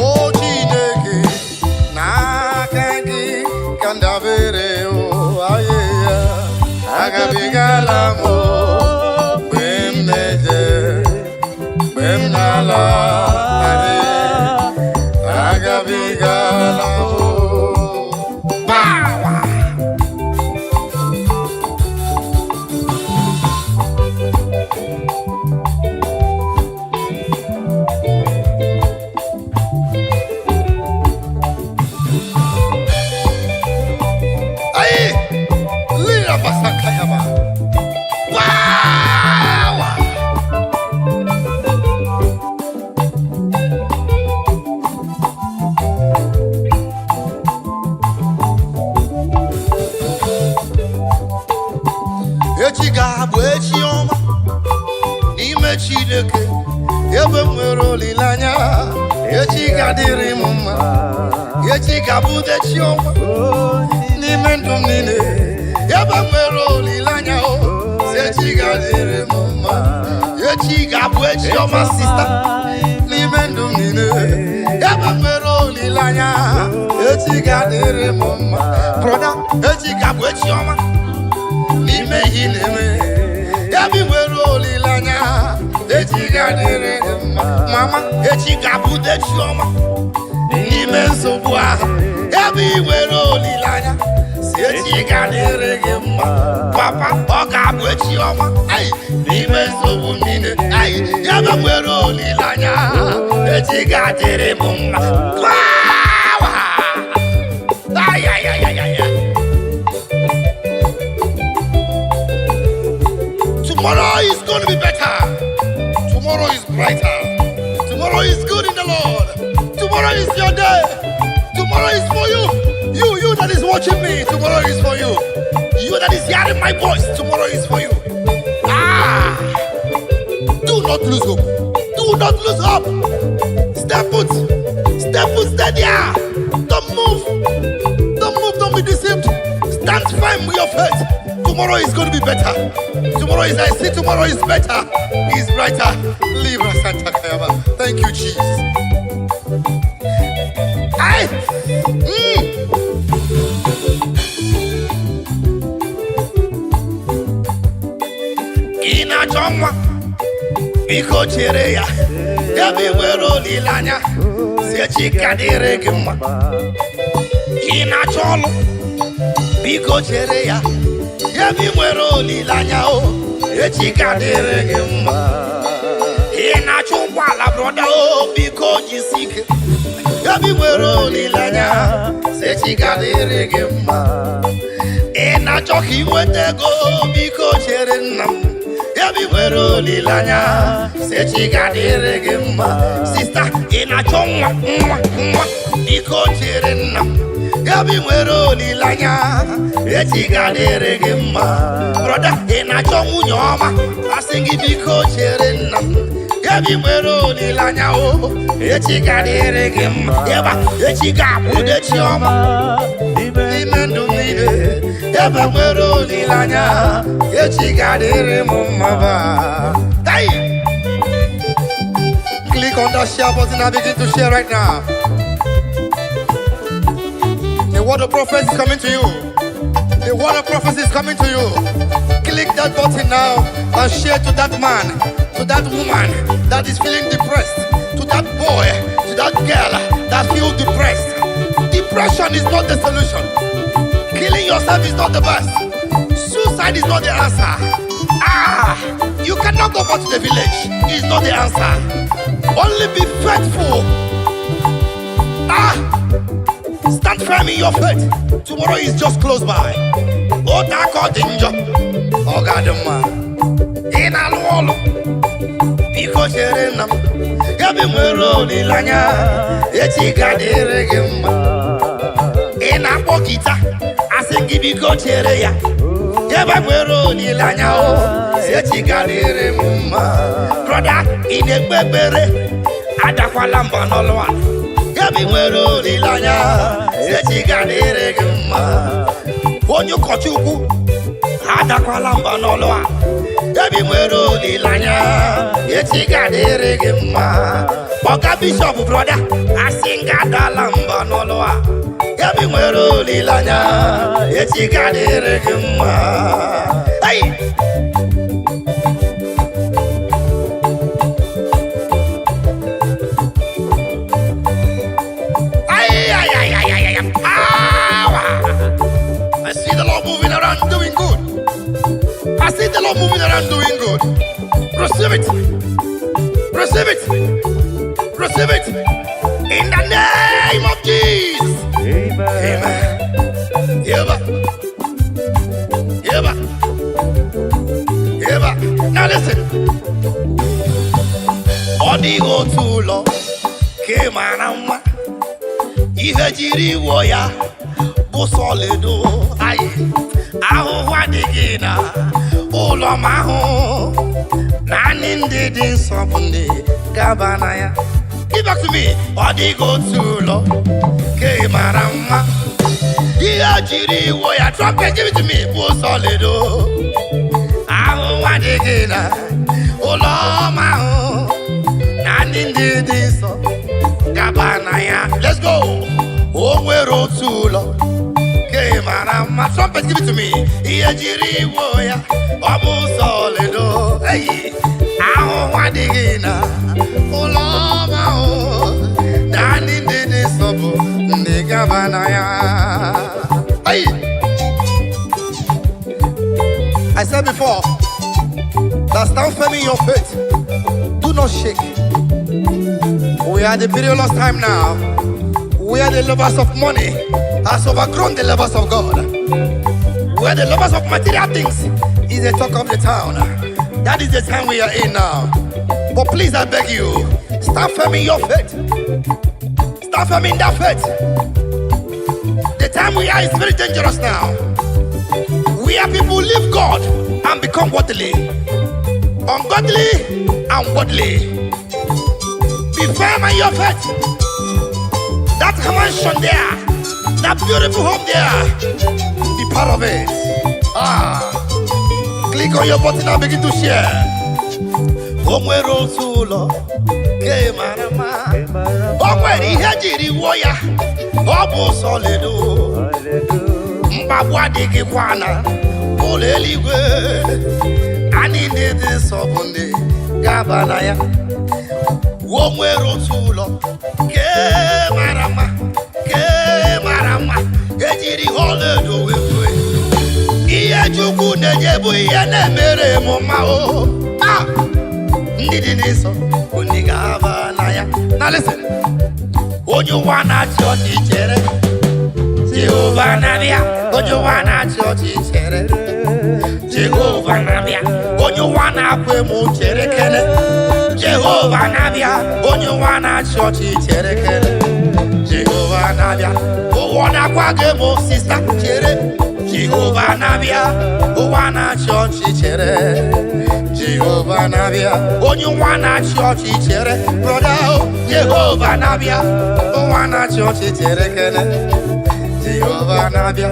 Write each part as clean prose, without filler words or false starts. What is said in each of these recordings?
Oh, Chineke, na kangi kandavere o aye agabigala mo bemneje bemnala are agabigala mo power. Echiga bwechioma n'ime Chineke ebe nwere olileanya. Echiga dịrị m mma, echiga bude chioma n'ime ndụ m niile ebe nwere olileanya. Echiga dịrị m mma, echiga bwechioma sista n'ime ndụ m niile ebe nwere olileanya. Echiga dịrị m mma, brother, echiga bwechioma n'ime hileme yabi nwere olileanya. Echiga dịrị mma, mama, echiga bude chioma n'ime nsogbu ahụ yabi nwere olileanya. Si echiga dịrị gị mma, papa, ọ ga-abụ echioma n'ime nsogbu niile yabi nwere olileanya. Echiga dịrị m mma. Tomorrow is going to be better. Tomorrow is brighter. Tomorrow is good in the Lord. Tomorrow is your day. Tomorrow is for you. You that is watching me. Tomorrow is for you. You that is hearing my voice. Tomorrow is for you. Do not lose hope. Do not lose hope. Step put. Step put. Stay there. Don't move. Don't move. Don't be deceived. Stand firm with your faith. Tomorrow is going to be better. Tomorrow is, I see tomorrow is better. Is brighter. Libra Santa Kayama. Thank you, Jesus. Ina chomwa biko chere ya yabi nwere olileanya. Si Echiga dịrị gị mma. Ina cholu biko chere ya yabi nwere olileanya. Echiga dịrị gị mma. Ị na-achọ ụgbọala broda biko jisi ike yabi nwere olileanya. Echiga dịrị gị mma. Ị na-achọ ka ị nweta ego biko chere nna m yabi nwere olileanya. Echiga dịrị gị mma. Sista, ị na-achọ nwa biko chere nna m yabi nwere olileanya. Echiga dịrị gị mma. Brother, ị na-achọ nwunye ọma asị gị biko chere nna m yabi nwere olileanya. Echiga dịrị gị mma. Eba echiga bude chioma n'ime ndụ niile ebe nwere olileanya. Echiga dịrị m mma ba. Click on that share button and begin to share right now. The word of prophecy is coming to you. The word of prophecy is coming to you. Click that button now and share to that man, to that woman that is feeling depressed, to that boy, to that girl that feels depressed. Depression is not the solution. Killing yourself is not the best. Suicide is not the answer. You cannot go back to the village. It's not the answer. Only be faithful. Stand firm in your faith. Tomorrow is just close by. God, in all because you're in them. Yabi nwere olileanya. Echiga dịrị gị mma. Ị na-akpọ gita asị gị biko chere ya yabi nwere olileanya. Echiga dịrị m mma. Brother, ị na-ekpe ekpere adakwala mba n'ọlụ a yabi nwere olileanya. Echiga dịrị gị mma. Onye ụkọchukwu adakwala mba n'ọlụ a ebi nwere olileanya echi ga-adịrị gị mma. Ọga bishọp broda asị nga adala mba n'ụlọ a, ebi nwere olileanya echi ga-adịrị gị mma. Hey! I see the Lord moving around doing good. I see the Lord moving around doing good. Receive it. Receive it. Receive it. In the name of Jesus. Amen. Yeba. Yeba. Yeba. Now listen. Odigo tulo ke manama. Ihe jiri wo ya bụ solido ayi. Ahụhụ adịghị na ụlọ m ahụ. Naanị ndị dị nsọ bụ ndị gaba na ya. Give back to me. Ọ dịghị otu ụlọ ka ị mara mma. Ihe jiri iwo ya trumpet give it to me bụ solido. Ahụhụ adịghị na ụlọ m ahụ. Naanị ndị dị nsọ gaba na ya. Let's go. O nwere otu ụlọ ka ị mara mma. Trumpet give it to me. Ihe jiri iwo ya ọ bụ solido. Hey. Ahụhụ adịghị na ụlọ m ahụ. Naanị ndị dị nsọ bụ ndị gaba na ya. Hey. I said before that stand firm in your faith. Do not shake. We are the perilous time now. We are the lovers of money has overgrown the lovers of God. We are the lovers of material things. Is the talk of the town. That is the time we are in now. But please, I beg you, stand firm in your faith. Stand firm in that faith. The time we are is very dangerous now. We are people who leave God and become worldly, ungodly and worldly. Be firm in your faith. That mansion there, that beautiful home there, be part of it. Click on your button and begin to share. Omwere otu ụlọ ka ị mara mma. O nwere ihe jiri wuo ya ọ bụ solido. Mkpagbu adịghịkwa na ụlọ eluigwe. Anyị ndị dị nsọ bụ ndị gaba na ya. O nwere otu ụlọ ka ị mara mma. Ka ị mara mma. Ejiri ọlaedo wee kwee. Ihe Chukwu na-enye bụ ihe na-emere m mma o. Ndị dị n'ịsọ bụ ndị ga-aba na ya. Now listen. Onye ụwa na-achị ọchị chere Jehova na-abịa. Onye ụwa na-achị ọchị chere Jehova na-abịa. Onye ụwa na-akwa emo chere kele Jehova na-abịa. Onye ụwa na-achị ọchị chere kele Jehova na-abịa. Ụwa na-akwa gị emo sista chere Jehova na-abịa. Ụwa na-achị ọchị chere Jehova na-abịa. Onye ụwa na-achị ọchị chere broda o Jehova na-abịa. Ụwa na-achị ọchị chere kele Jehova na-abịa.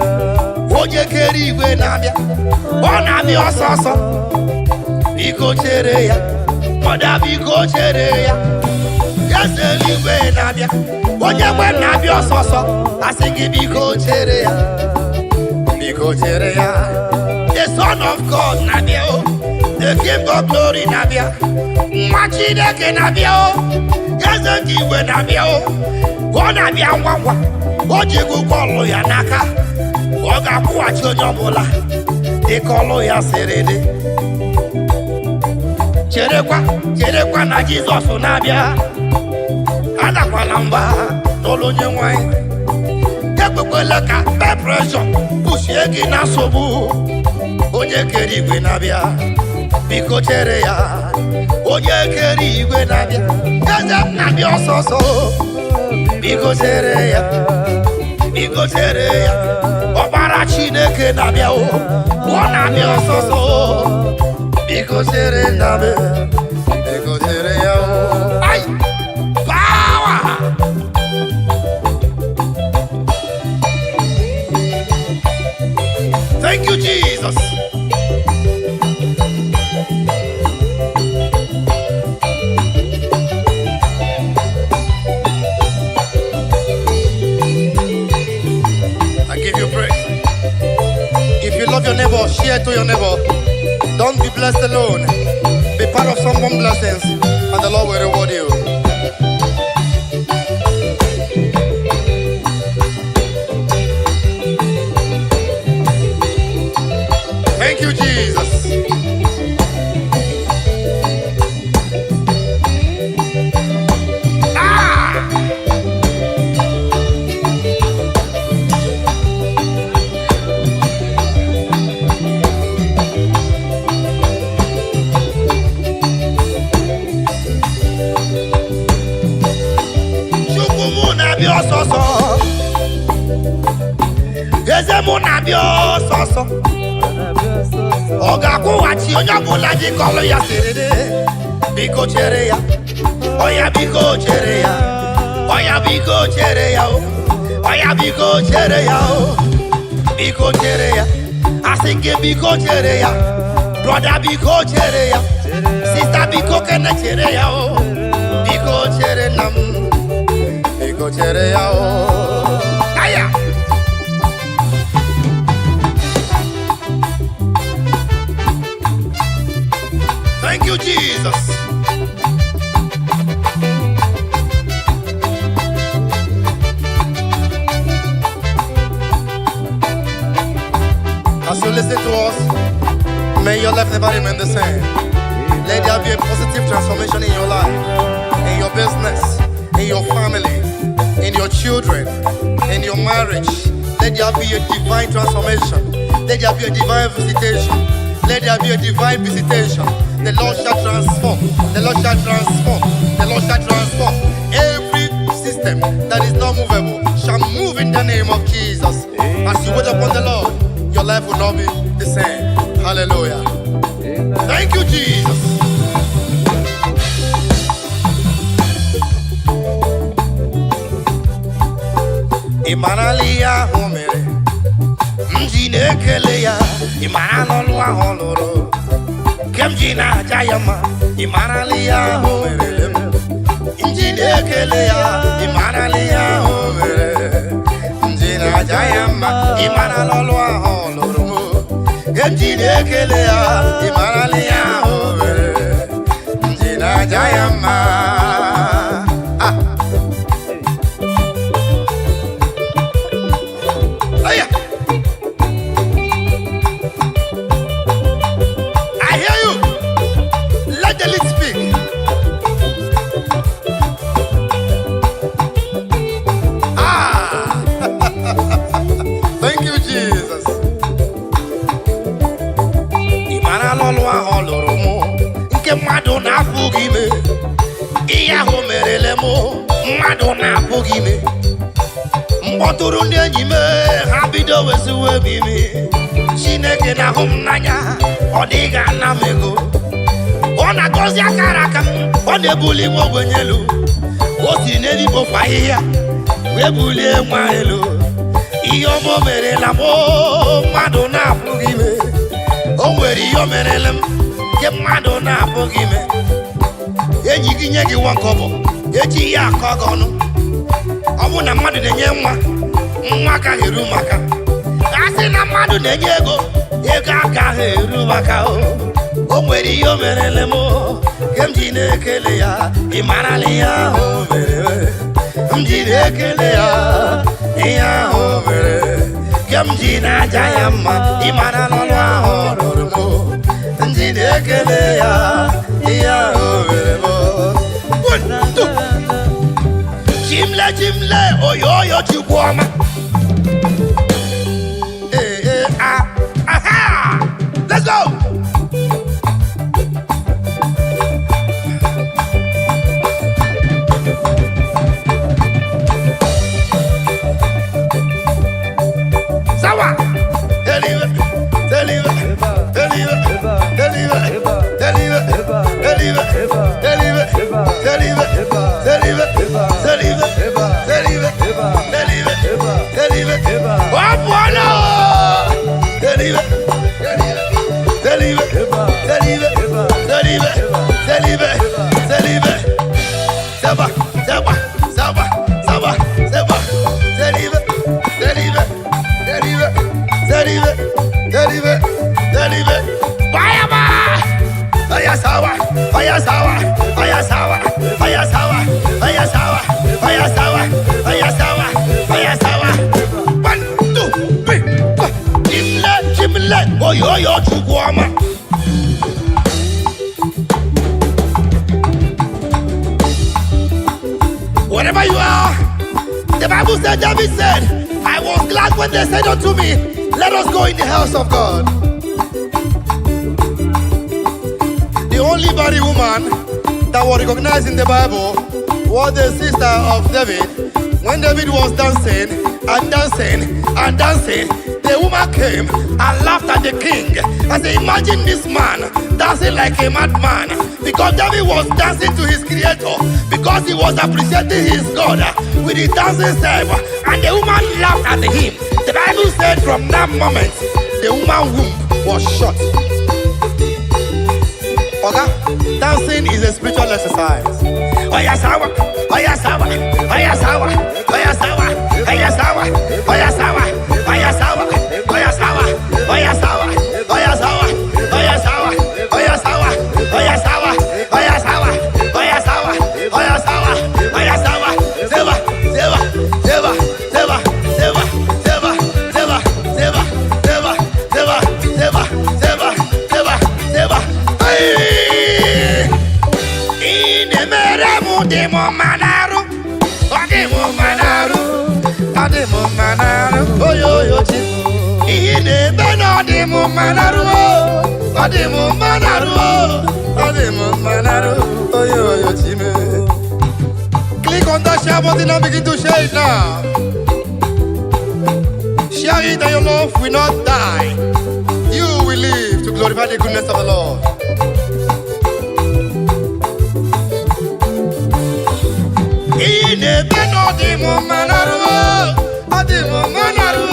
Onye kere igwe na-abịa. Ọ na-abịa ọsọ ọsọ. Biko chere ya. Broda biko chere ya. Eze eluigwe na-abịa. Onye nwe na-abịa ọsọ ọsọ. Asị gị biko chere ya. Biko chere ya. The Son of God na-abịa o. The King of Glory na-abịa. Nwa Chineke na-abịa o. Eze ndị igwe na-abịa o. Ọ na-abịa ngwa ngwa. O ji ụgwọ ọlụ ya n'aka. Ọ ga-akwụghachi onye ọbụla dịka ọlụ ya siri dị. Cherekwa na Jizọs na-abịa. Adakwala mba n'ụlọ onye nwanyị. Ekwekwela ka pepreshọn bushie gị na nsogbu. Onye kere igwe na-abịa. Biko chere ya. Onye kere igwe na-abịa. Eze m na-abịa ọsọ ọsọ. Biko chere ya. Biko chere ya. Ọbara Chineke na-abịa o. Ọ na-abịa ọsọ ọsọ. Biko chere na-abịa. Biko chere ya o. Ai! Power! Thank you, Jesus. to your neighbor, don't be blessed alone. Be part of someone's blessings, and the Lord will reward you. Thank you, Jesus. Soso Oga kuwachi onyabula jikolo ya siride Biko chere ya Oya biko chere ya Oya biko chere ya Oya biko chere ya Biko chere ya Asinge biko chere ya Brother biko chere ya Sister biko kene chere ya Biko chere nam Biko chere ya Aya Thank you, Jesus. As you listen to us, may your life never remain the same. Let there be a positive transformation in your life, in your business, in your family, in your children, in your marriage. Let there be a divine transformation. Let there be a divine visitation. Let there be a divine visitation. The Lord shall transform. The Lord shall transform. The Lord shall transform. Every system that is not movable shall move in the name of Jesus. As you wait upon the Lord, your life will not be the same. Hallelujah. Thank you, Jesus. Imanalia homere. Mjine keleya. Imanalolwa holoro. Kemjina jayama, imanalia homerelem. Injine kelea, imanalia homere. Injina jayama, imanalolwa holoromo. Kemjine kelea, imanalia homere. Injina jayama. Madonna Pugime, Iya Homerelemo, Madonna Pugime, Motorunyanime, Habido was a webime, Shinekena home Nanya, Odiga Namego, Ona Gozia Karakam, on the bully Moguelu, was in edible fire, Webule Maelo, Iomo Merelamo, Madonna Pugime, oh, where Iomerelem. Get Madonna Pogime. Yengi Yagi Wankobo, Yeji Yakogono. I want a mother de Yama, Maka Hirumaka. I said, a mother de Yego, Yagaka Hirumaka. Oh, where you merelemo, Kemjine Kelea, Imanalia, Mjine Kelea, Ia over Kemjina Jayama, Imanaloa, Hormo. Jimle, oyo chubwama. Aha! Let's go! Sawa! The Bible said, David said, I was glad when they said unto me, let us go in the house of God. The only body woman that was recognized in the Bible was the sister of David. When David was dancing and dancing and dancing, the woman came and laughed at the king. I said, imagine this man dancing like a madman, because David was dancing to his creator, because he was appreciating his God with his dancing step, and the woman laughed at him. The Bible said from that moment, the woman's womb was shut. Okay? Dancing is a spiritual exercise. Oya sawa, oya sawa, oya sawa, oya sawa, oya sawa, oya sawa, oya sawa, oya sawa, oya sawa, oya sawa, oya sawa, oya sawa, oya sawa, oya sawa, oya sawa, oya sawa, oya sawa, zeba, zeba, zeba, zeba, zeba, zeba, zeba, zeba, zeba, zeba, zeba, zeba, zeba, zeba. Demo manaru, demo manaru, demo manaru, oh yo yo chico. Ine beno demo manaru, demo manaru, demo manaru, oh yo yo chico. Click on that share button and begin to share it now. Share it and your love will not die. You will live to glorify the goodness of the Lord. Ine beno demo manaru, demo manaru,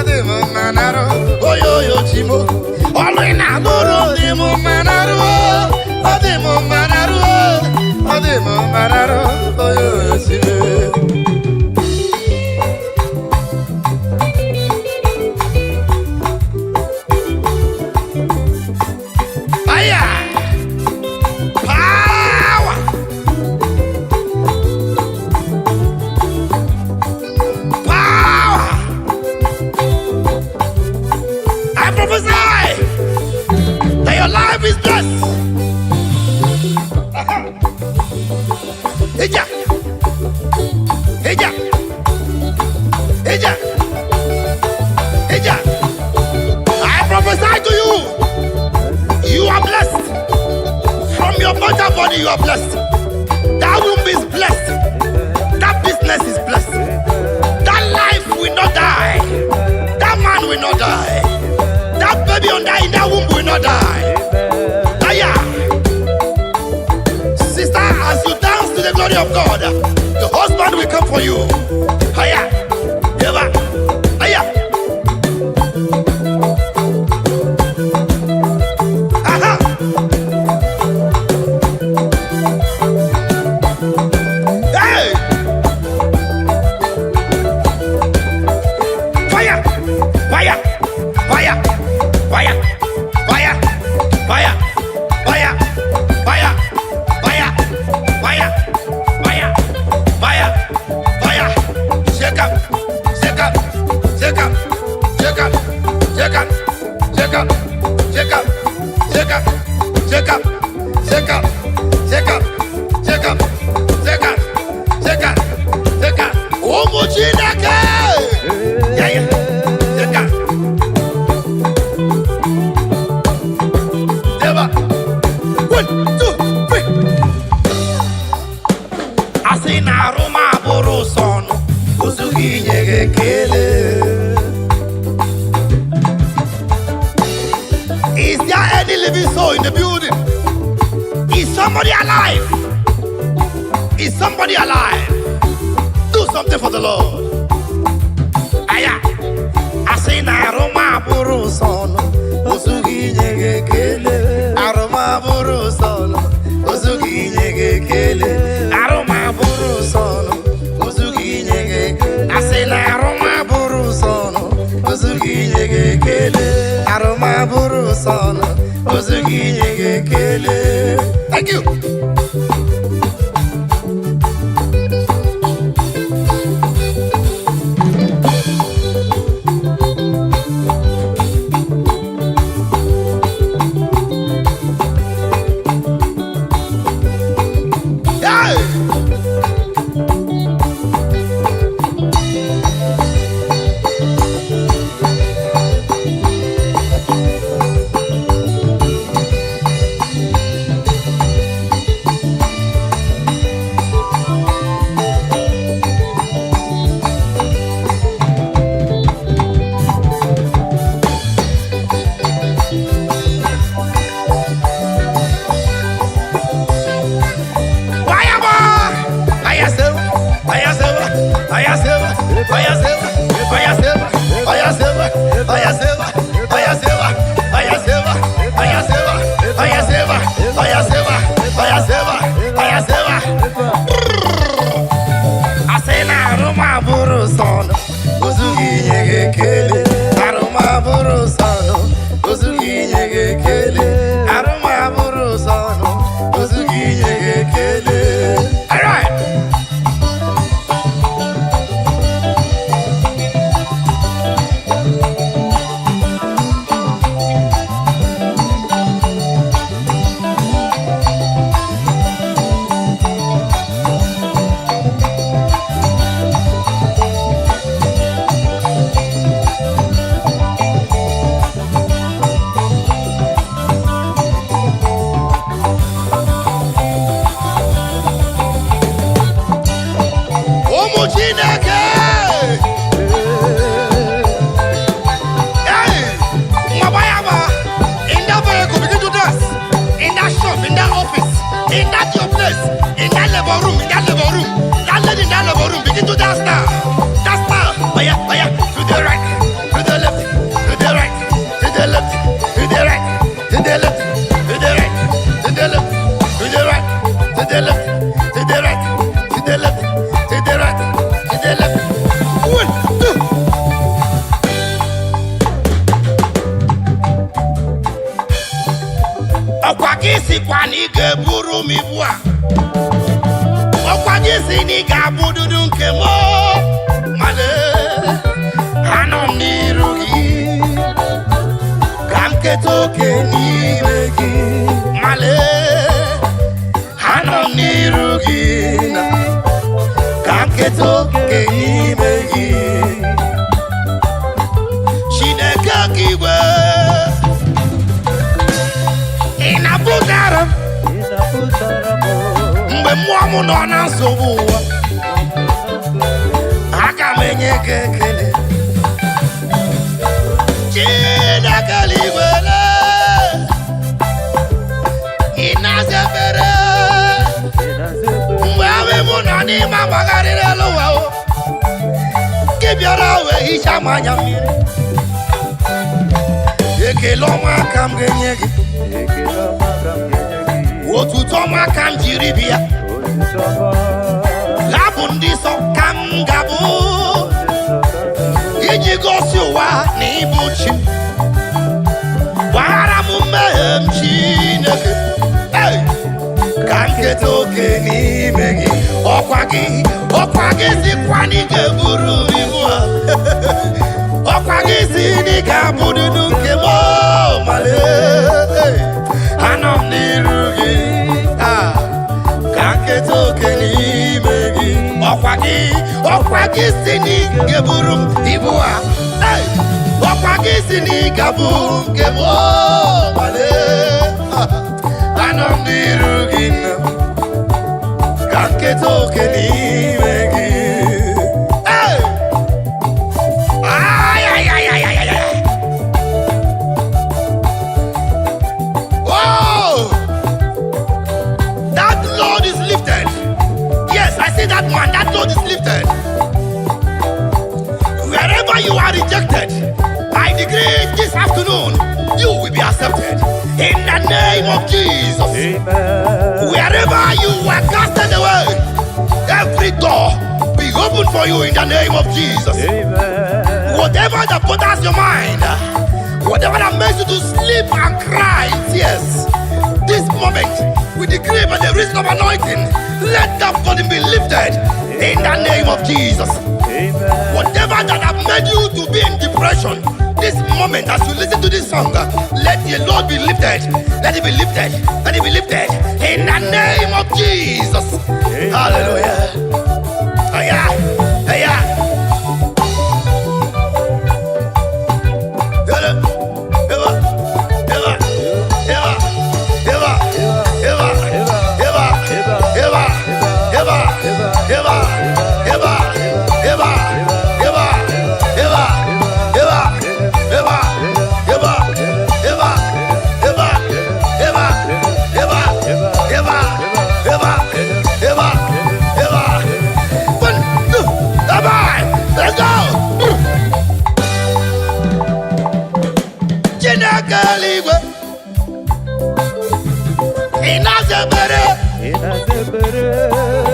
demo manaru, oh yo yo chimo. Olo inamoro demo manaru, demo manaru, demo manaru, oh yo yo chimo. I prophesy to you, you are blessed. From your mortal body, you are blessed. That womb is blessed. That business is blessed. That life will not die. That man will not die. That baby in that womb will not die. Aya. Sister, as you dance to the glory of God, the husband will come for you. Aya. Eva. Aya. Aha. Hey. Fire. Fire. Fire. Fire. Fire. Fire. Fire. Fire. Fire. Fire. Fire. Fire. Fire. Shake up. Shake up. Shake up. Shake up. Shake up. Shake up. Shake up. Shake up. Shake up. Shake up. Shake up. Shake up. Shake up. Shake up. Shake up. Omuchineke. Yeah, yeah. Shake up. Eva. 1, 2, 3. Asina Roma Boroson. Usugi nyege kele. Is there any living soul in the building? Is somebody alive? Is somebody alive? Do something for the Lord. Aya. Asina Roma Boroson. Usugi nyege kele. Aroma Boroson. Usugi nyege kele. Aroma Boroson. Usugi nyege. Asina Roma Boroson. Usugi nyege kele. Aroma Boroson. Usugi nyege kele. Thank you. place. In that labor room, that lady in that labor room, begin to dance now. Dance now. Oh yeah, to the right, to the left, to the right, to the left, to the right, to the left, to the right, to the left, to the right, to the left, to the right, to the left, to the right, to the left. 1, 2. Ọkwa gị sikwa na ị ga-eburu m ibu a. Ọkwa gị si na ị ga-abụ dudu nke m. Male, anọ m n'iru gị. Ka m keta oke n'ime gị. Male, anọ m n'iru gị. Ka m keta oke n'ime gị. Chineke gị igwe. Mgbe mmụọ m nọ na nsogbu ụwa, aga m enye gị ekele. Chineke eluigwe, ị na-aza ekpere. Mgbe ahụ m nọ n'ime agbagharịrị elu ụwa, gị bịara wee hichaa m anya mmiri. Ekele ọma ka m ga-enye gị. Otuto ọma ka m jiri bịa. Labụ ndị nsọ ka m ga-abụ. Iji gosi ụwa na ịbụ chi. Gbaghara m mmehie m Chineke. Ka m keta oke n'ime gị. Ọkwa gị sikwa na ị ga-eburu ibu a. Ọkwa gị si na ị ga-abụ dudu nke m. Male, anọ m n'iru gị. Ka m keta oke n'ime gị. Ọkwa gị si na ị ga-eburu m ibu a. Ọkwa gị si na ị ga-abụ nke m. Male, anọ m n'iru gị. Ka m keta oke n'ime gị. That load is lifted. Wherever you are rejected, I decree this afternoon, you will be accepted. In the name of Jesus. Amen. Wherever you were casted away, every door be open for you in the name of Jesus. Amen. Whatever that bothers your mind, whatever that makes you to sleep and cry in tears, this moment, we decree by the reason of anointing, let that burden be lifted in the name of Jesus. Amen. Whatever that have made you to be in depression, this moment as you listen to this song, let the Lord be lifted. Let it be lifted. Let it be lifted in the name of Jesus. Amen. Hallelujah. Aya, aya.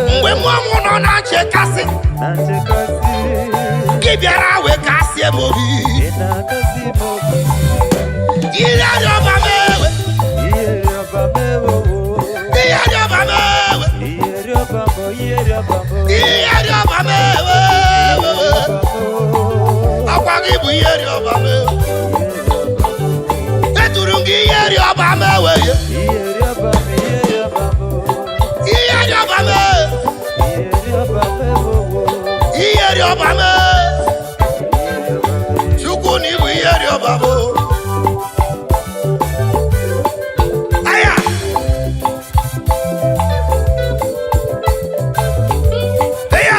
Mgbe mmụọ nọ na nchekasị, gị bịara wee kasị ebe obi. Ihe rịọba m ewe. Ihe rịọba m ewe. Ihe rịọba m ewe. Ọkwa gị bụ ihe rịọba m ewe. Eturu m gị ihe rịọba m ewe. Iye rịọba m. Chukwu na ibu ihe rịọba m. Aya. Aya.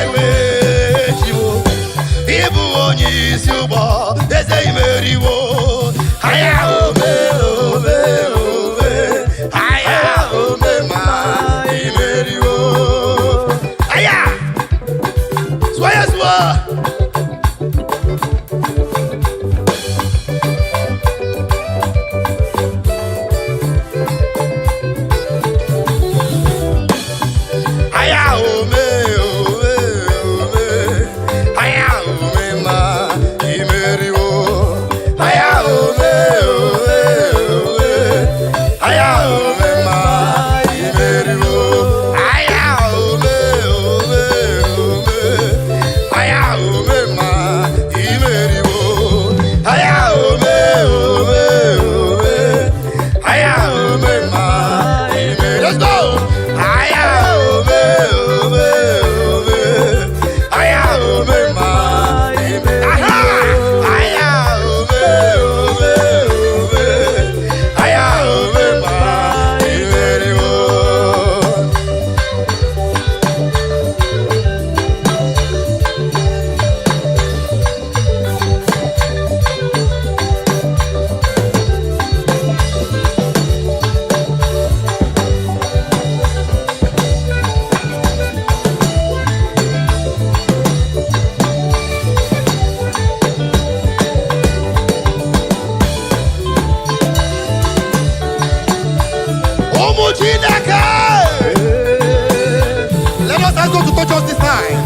time.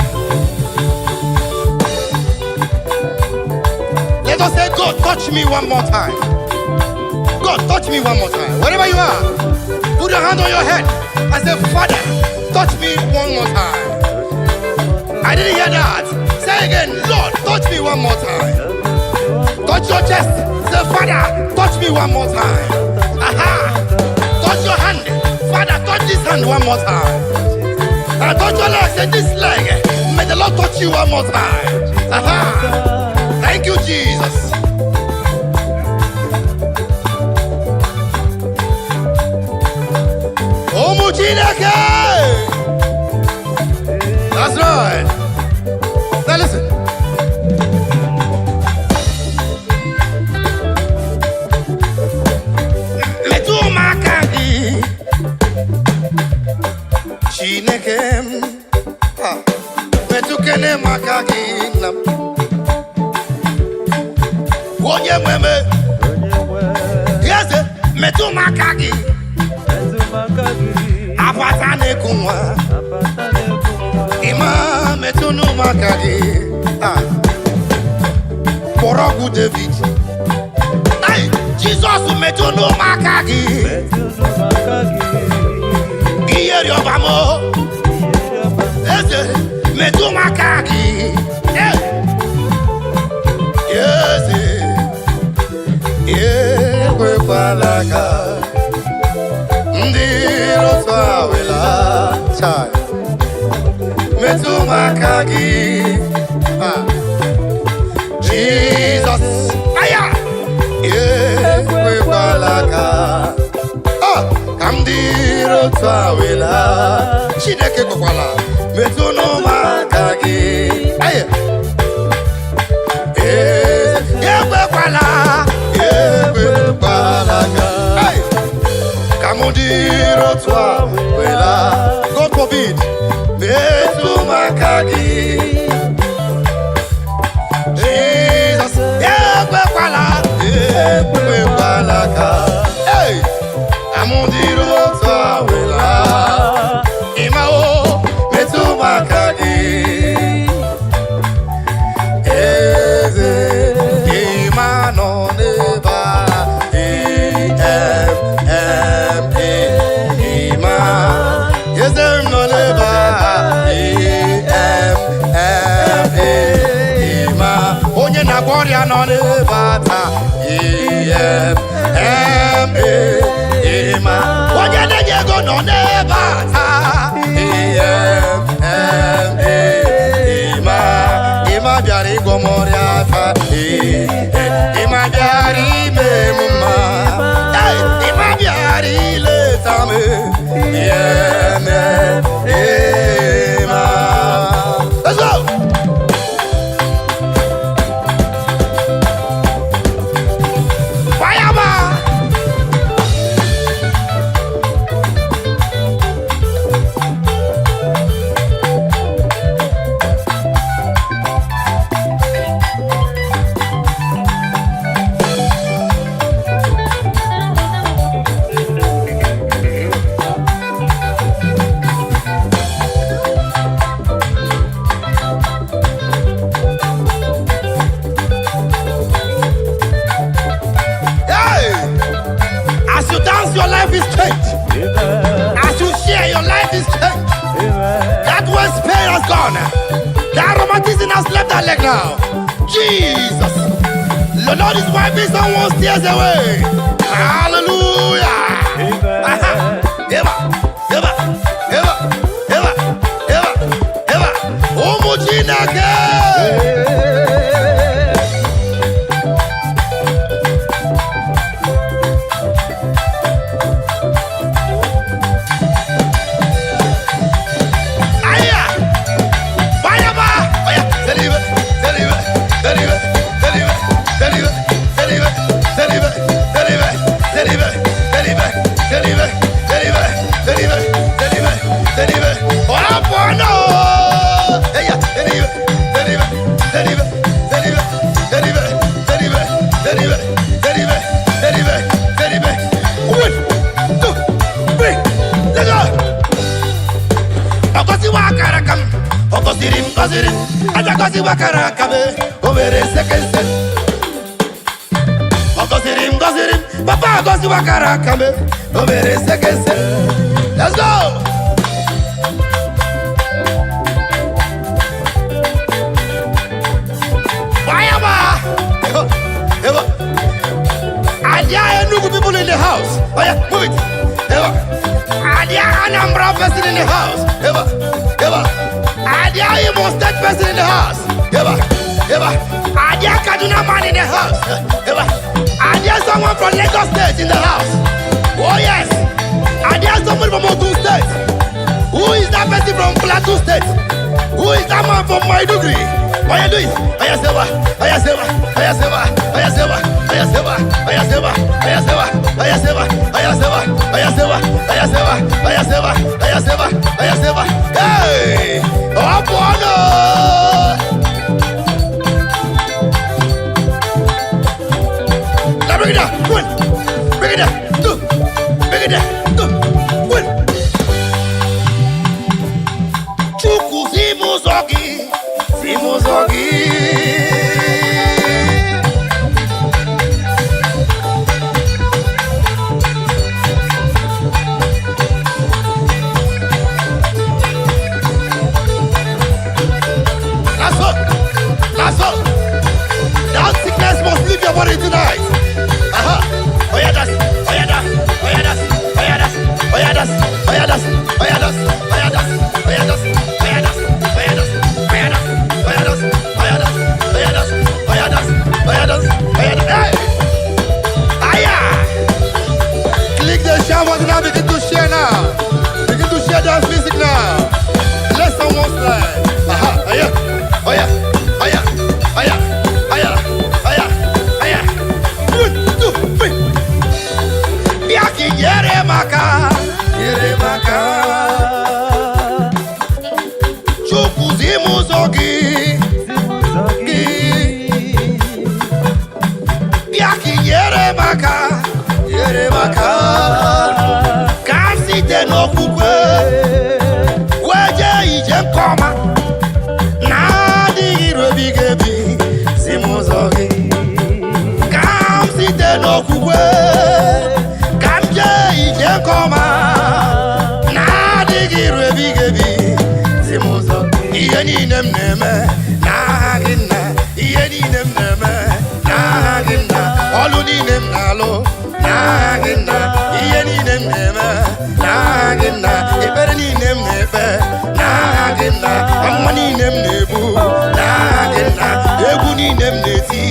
Let us say, God, touch me one more time. God, touch me one more time. Wherever you are, put your hand on your head and say, Father, touch me one more time. I didn't hear that. Say again, Lord, touch me one more time. Touch your chest. Say, Father, touch me one more time. Aha. Touch your hand. Father, touch this hand one more time. And touch your leg. Say, this leg. May the Lord touch you one more time. Aha. Thank you, Jesus. That's right. Now listen. Metumakagi Chinekem Metukene makagi nam Wonye mweme Yes, metumakagi Apatane kumwa Ima metunu makagi Borogu David Ay, Jesus metunu makagi Iyeri obamo Eze metunu makagi Yes, Yewe palaka Ndiro twawela Chai Metumakagi Jesus Aya Yewe palaka Kamdiro twawela Chineke kokwala Metumakagi Aya Yewe pala Yewe palaka Kamudiro twawela God forbid Metumakagi Jesus Yewe palaka Hey Kamudiro twawela Imao Metumakagi Eze Imano neba Warrior no bata Ima Oye de Diego no bata Ima biari gomoriata Ima biari memuma Ima biari letame Ima Let's go! Your life is changed. As you share, your life is changed. That was pain has gone. That romanticism has left that leg now. Jesus. The Lord is wiping someone's tears away. Hallelujah. Eva. Okosirim, kosirim, ajakosi wakara kabe, obere sekese. Okosirim, kosirim, papa kosi wakara kabe, obere sekese. Let's go. Wayama. And there are new people in the house. Oh yeah, move it. And there are Anambra person in the house. And there are Imo State person in the house. And there are Kaduna man in the house. And there is someone from Lagos State in the house. Oh yes. And there is someone from Ogun State. Who is that person from Plateau State? Who is that man from Maiduguri? Why you do it? Ayasewa. Hey! Oh, bono! Now bring it down. One. Bring it down. Two. Bring it down. Two. One. Chuku Simuzogi. That's all. That sickness must leave your body tonight. Oh yeah, that's. Click the share button now. Begin to share now. Begin to share that music now. Let someone slide. Oh yeah. 1, 2, 3. Biaki yere maka. Chukuzimu zogi. Biaki yere maka. Kasi te no kukwe. Weje ije koma. Bigebi, Simuzogi. Kam si te no kukwe. Kam je ije koma. Na digire bigebi, Simuzogi. Iye ni neme, na gina. Iye ni neme, na gina. Olu ni nalo, na gina. Iye ni neme, na gina. Ibere ni neme, na gina. Amma ni nebu. Eguni nemneti,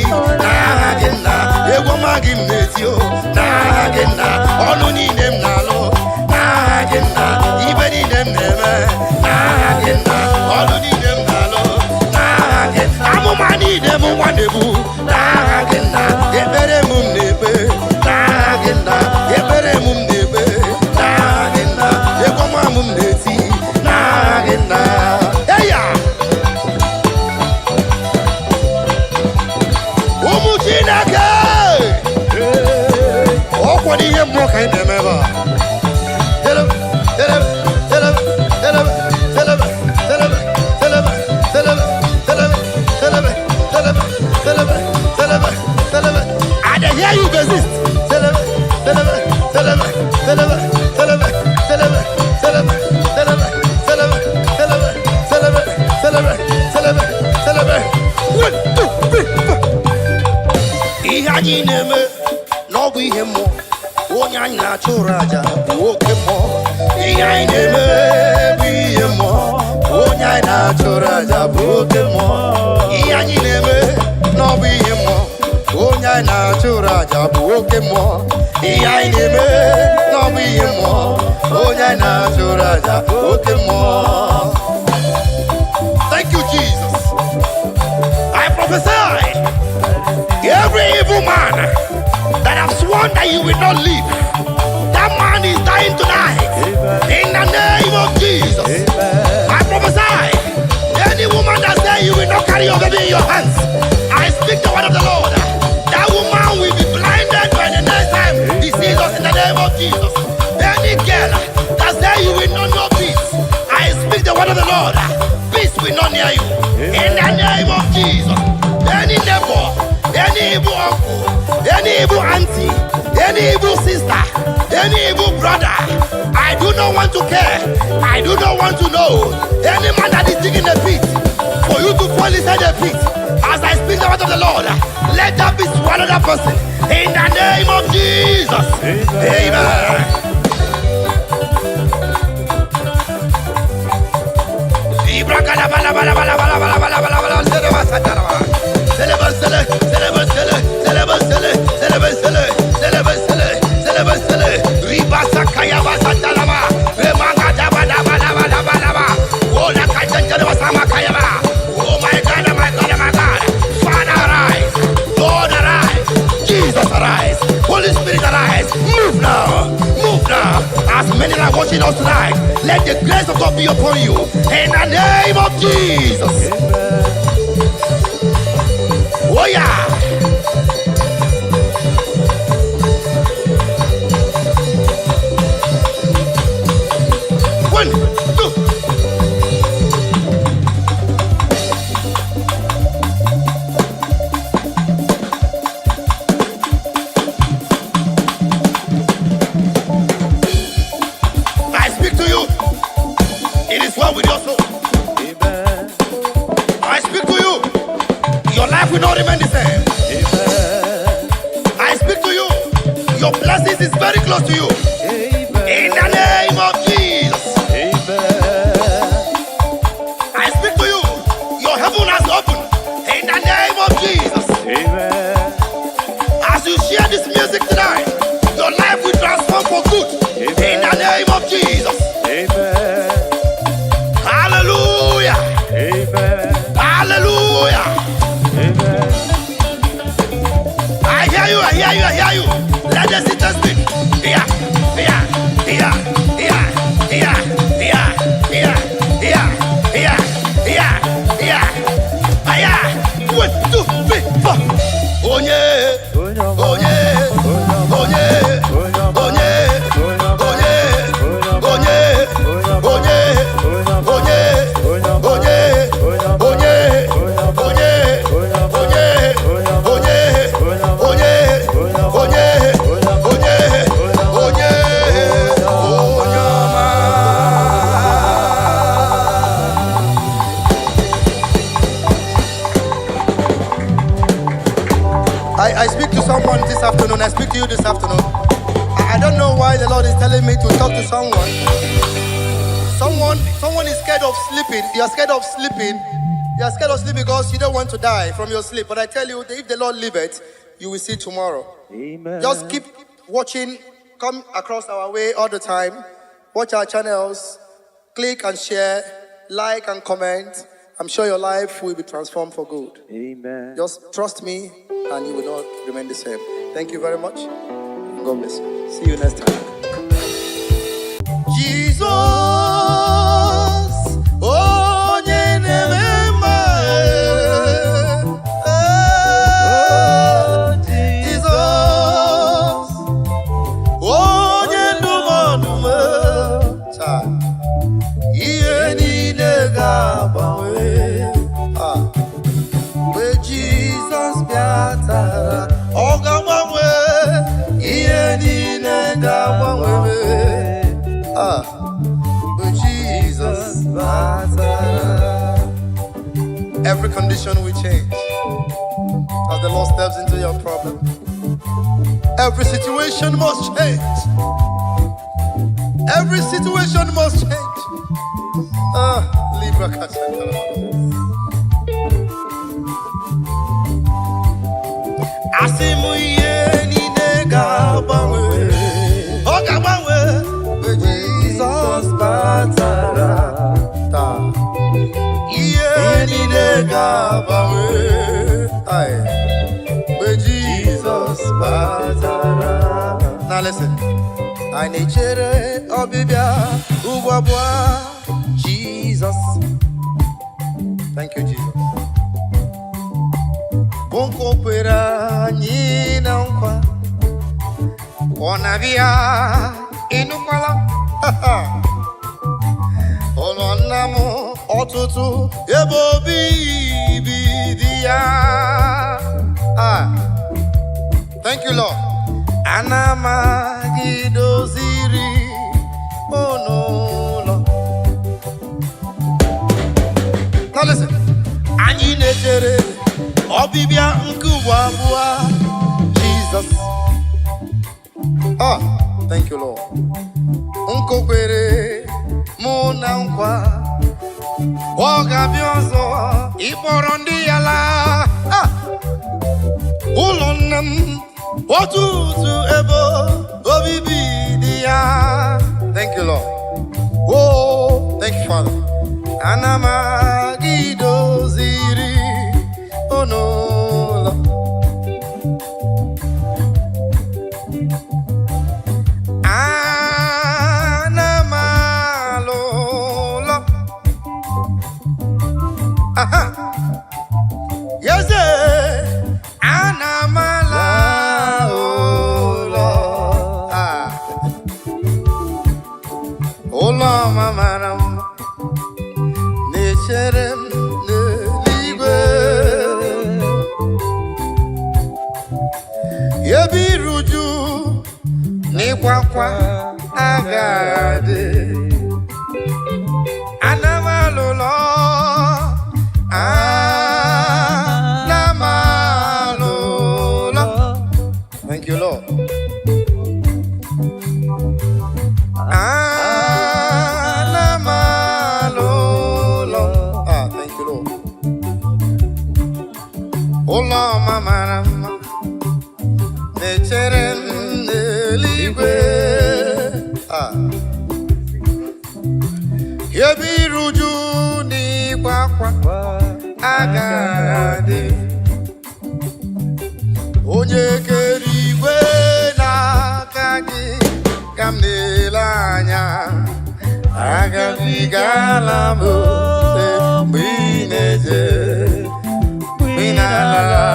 nagina. Ego magim netio, nagina. Onu ni nemnalo, nagina. Ibeni nemneme, nagina. Onu ni nemnalo, nagina. Amumani nemu wanebu, nagina. Ebere mum nebe, nagina. Ebere mum nebe, nagina. Ego mamum neti, nagina. What do you more kind of ever? I hear you resist. No be him more. Onya na churaja buoke mo. Iya ineme be him more. Onya na churaja buoke mo. Iya ineme no be him more. Onya na churaja buoke mo. Iya ineme no be him more. Onya na churaja buoke mo. Thank you, Jesus. I prophesy every evil man that have sworn that you will not live, that man is dying tonight. In the name of Jesus. I prophesy any woman that says you will not carry your baby in your hands, I speak the word of the Lord. That woman will be blinded by the next time he sees us in the name of Jesus. Any girl that says you will not know peace, I speak the word of the Lord. beast will not near you. In the name of Jesus. Any neighbor, any evil uncle, any evil auntie, any evil sister, any evil brother, I do not want to care. I do not want to know. Any man that is digging a pit for you to fall inside the pit, as I speak the word of the Lord, let that be swallowed that person. In the name of Jesus. Amen. Oh my God, my God, my God. Father, arise. Lord, arise. Jesus, arise. Holy Spirit, arise. Move now. Move now. As many are watching us tonight, let the grace of God be upon you. In the name of Jesus. Oh yeah. One, two. I speak to you. It is well with your soul. Amen. I speak to you. Your life will not remain the same. Amen. I speak to you. Your blessings is very close to you. Amen. In the name of Jesus. Amen. I speak to you. Your heaven has opened. In the name of Jesus. Amen. As you share this music tonight, your life will transform for good. Amen. In the name of Jesus. Amen. Hallelujah. Amen. Hallelujah. Amen. I hear you, I hear you, I hear you. Let the sister speak. Here, here, here, here, here, here, here, here, here, here, here, here. 1, 2, 3, 4. Oh yeah, oh yeah, oh yeah, oh yeah, oh yeah, oh yeah, oh yeah, oh I speak to someone this afternoon. I speak to you this afternoon. I don't know why the Lord is telling me to talk to someone. Someone is scared of sleeping. You are scared of sleeping. You are scared of sleeping because you don't want to die from your sleep. But I tell you, if the Lord leave it, you will see tomorrow. Amen. Just keep watching. Come across our way all the time. Watch our channels. Click and share. Like and comment. I'm sure your life will be transformed for good. Amen. Just trust me and you will not remain the same. Thank you very much. God bless you. See you next time. Jesus, oh, Jesus, oh, where Jesus biatara, ogawawe, where Jesus biatara. Every condition will change as the Lord steps into your problem. Every situation must change. Every situation must change. Libra Asimu ye ni nega bawe, oga bawe, Jesus batara ta. Ye ni nega bawe, ay, Jesus batara. Now listen. I need chere obibia ubwabwa Jesus. Thank you, Jesus. Bonko pera nyina nkwa onabia inukwala olonamo ọtụtụ ebe obibi dị ya. Thank you, Lord. Ana m gị doziri n'ụlọ. Now listen, anyị na-echere ọbịbịa nke ụwa abụọ Jesus. Thank you, Lord. Nkokwere mụ na nkwa ọ ga-abịa ọzọ ịkpọrọ ndị ya laa. Ụlọ nna m ọtụtụ ebe obibi dị ya. Thank you, Lord. Oh, thank you, Father. Ana m gị doziri n'ụlọ. Ana m alụ ụlọ. Yes, ana m ala ụlọ. Ụlọ ọma mara mma na-echere m n'eluigwe. Ebe iru uju n'ịkwa akwa agaghị adị. Ana m alụ ụlọ. Ana m alụ ụlọ. Thank you, Lord. Ana m alụ ụlọ. Thank you, Lord. Ụlọ ọma mara mma na-echere m n'eluigwe. Ebe iru uju n'ịkwa akwa agaghị adị. Onye kere igwe n'aka gị ka m na-ele anya. Agabigala m mgbe ị na-eje, mgbe ị na-ala.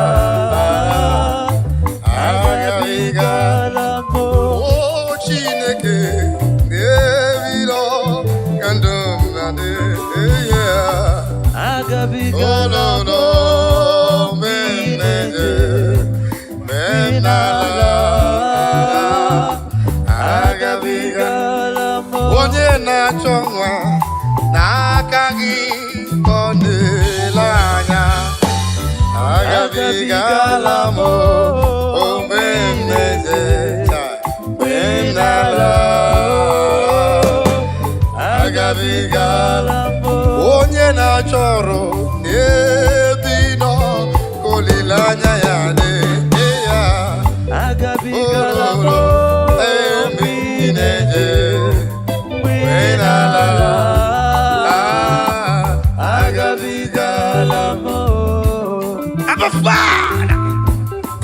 Agabigala m Chineke na-ebido ka ndụ m na-adị. Agabigala m mgbe ị na-eje, mgbe ị na-ala. Agabigala m onye na-achọ nwa n'aka gị ka ọ na-ele anya. Agabigala m mgbe m na-eje, mgbe m na-ala. Agabigala m onye na-achọ ọrụ n'ebe ị nọ ka olileanya ya na-enye ya. Agabigala m mgbe ị na-eje, mgbe ị na-ala. Agabigala m. Abba Father,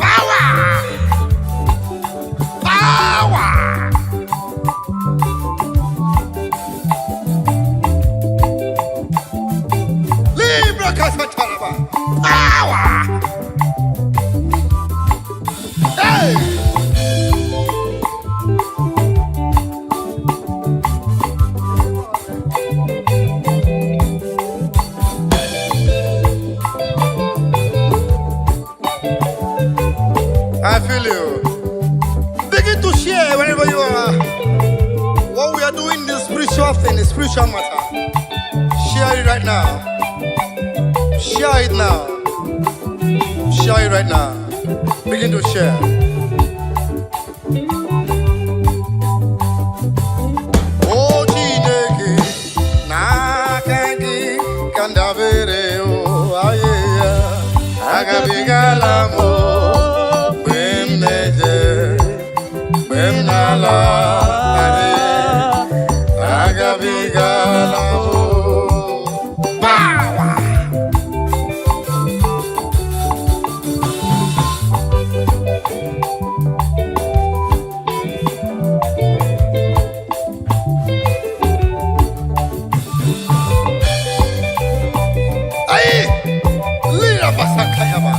power, power. Libra Casatalaba, power. Hey. I feel you. Begin to share wherever you are. What we are doing, the spiritual thing, the spiritual matter. Share it right now. Share it now. Share it right now. Begin to share. Oh, Chineke, nakagi kandavere oh aye. Agabigala mo. Agabigala power. Aye, lira basakayama.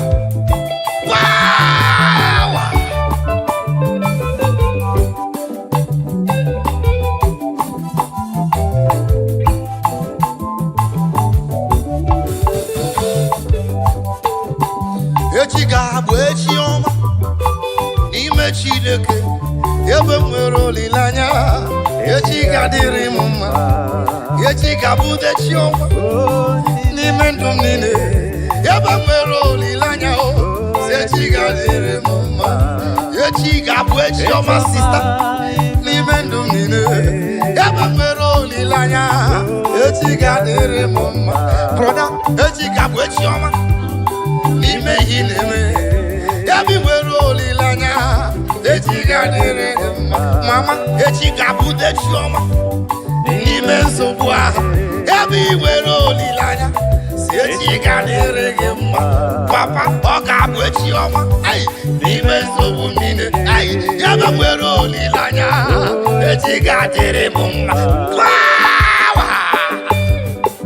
echi gadiri mama, echi gabude chioma, ni mendum nine, yaba mwero lilanya o, echi gadiri mama, echi gabwe chioma sister, ni mendum nine, yaba mwero lilanya, echi gadiri mama, brother, echi gabwe chioma, ni mehine yabi mwero lilanya, echi gadiri mama, echi gabude chioma, ni mensobwa, yabi mwero lilanya, echi gadiri papa, ogabwe chioma, ay, ni mensobu nine, ay, yabi mwero lilanya, echi gadiri mama,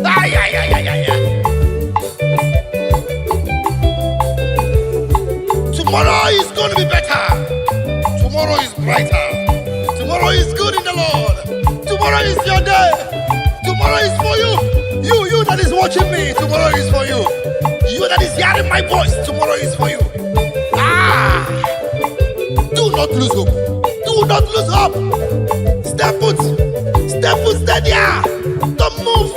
ay, ay, ay, ay, ay, ay. Tomorrow is going to be better. Tomorrow is brighter. Tomorrow is good in the Lord. Tomorrow is your day. Tomorrow is for you. You that is watching me. Tomorrow is for you. You that is hearing my voice. Tomorrow is for you. Do not lose hope. Do not lose hope. Step foot. Step foot steady. Don't move.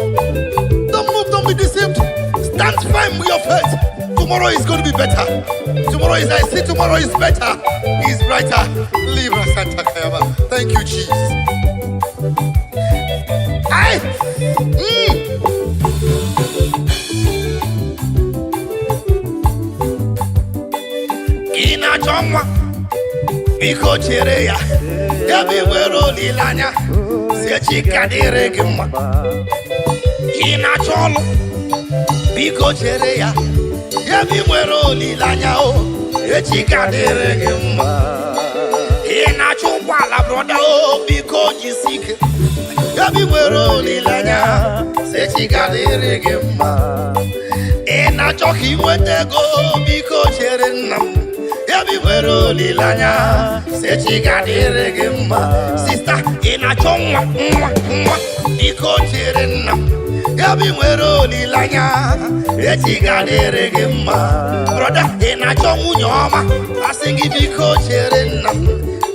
Don't move. Don't be deceived. Stand firm with your faith. Tomorrow is going to be better. Tomorrow is, I say, tomorrow is better. Is brighter. Libra Santa Kayaba. Thank you, Jesus. Aye. Ina chomwa. Biko chereya. Yabi wero lilanya. Sechi kadire gima. Ina cholo. Biko chereya. Yabi mwero lilanya o, echi kadere gima. Ina chungwa la broda o, biko jisike. Yabi mwero lilanya, sechi kadere gima. Ina choki wetego, biko cherenam. Yabi mwero lilanya, sechi kadere gima. Sister, ina chungwa, biko cherenam. Yabi mwero lilanya, echi gadere gima. Brother, ina chongu nyoma, asingi biko cherena.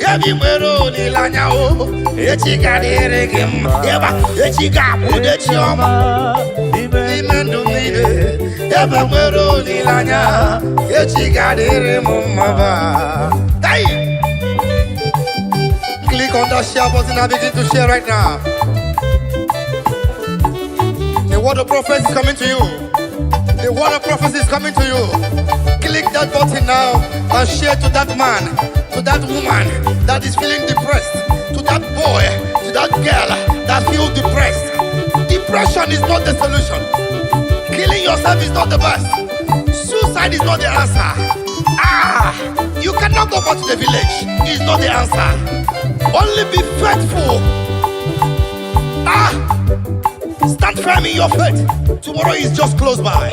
Yabi mwero lilanya o, echi gadere gima. Yaba, echi gabude chioma, imendu mide. Yaba mwero lilanya, echi gadere mumaba. Hey! Click on that share button and begin to share right now. The word of prophecy is coming to you. The word of prophecy is coming to you. Click that button now and share to that man, to that woman that is feeling depressed, to that boy, to that girl that feels depressed. Depression is not the solution. Killing yourself is not the best. Suicide is not the answer. You cannot go back to the village. It's not the answer. Only be faithful. Stand firm in your faith. Tomorrow is just close by.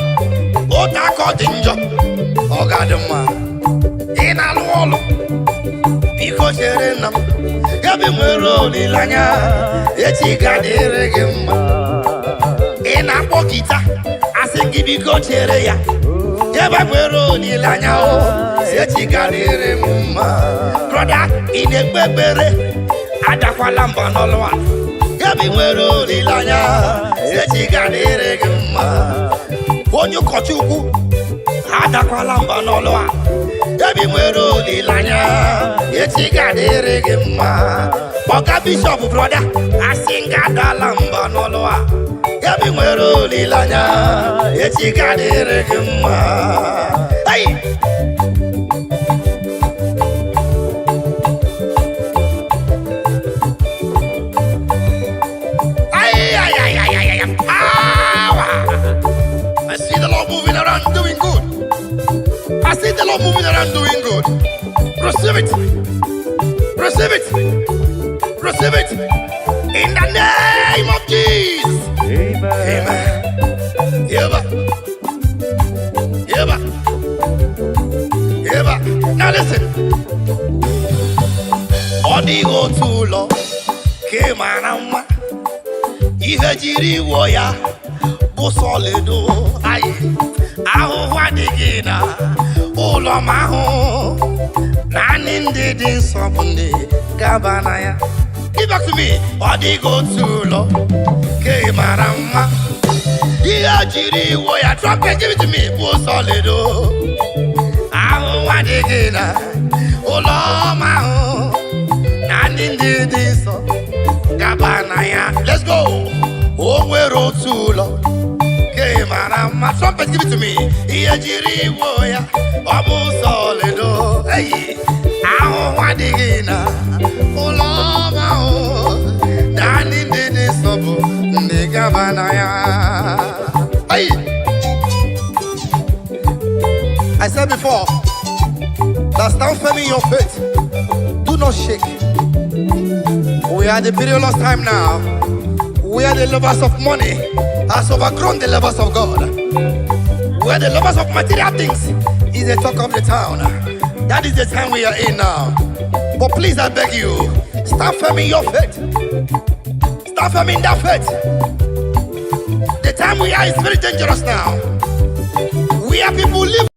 Oh, that got danger. Oh, God, man. In a wall. Because you're in them. Yabi mwero lilanya. Echi gadere gima. In a bokita. Asingi biko chereya. Yabi mwero lilanya o. Echi gadere muma. Brother, in a bebere. Adakwalamba nolowa. Yabi mwero lilanya, sechi gadere gima. Onyu kochuku, adakwalamba noloa. Yabi mwero lilanya, sechi gadere gima. Oga bishop brother, asinga dalamba noloa. Yabi mwero lilanya, sechi gadere gima. Hey! I see the Lord moving around doing good. I see the Lord moving around doing good. Receive it. Receive it. Receive it. In the name of Jesus. Amen. Yeba. Yeba. Yeba. Now listen. Odigo tulo. Kemanama. Ihe jiri woya. Solido, aye, aho wadigina, uloma ho, nanin didi sabuni, gabanaya, Give back to me. Odi go too low. Ke marama. Dia jiri wo ya trumpet. Give it to me. Bo solido. I want again. Oh Lord, my own. Nani did so. Gabanaya. Let's go. Oh, we're all too low. Ke marama. Trumpet. Give it to me. Dia jiri wo ya. Obo solido. Hey. I want again. Oh Lord, my own. Nani did so. Hey. I said before that stand firm in your faith. Do not shake. We are the perilous time now. We are the lovers of money has overgrown the lovers of God. We are the lovers of material things. Is the talk of the town. That is the time we are in now. But please, I beg you, stand firm in your faith. Stand firm in that faith. The time we are is very dangerous now. We are people who live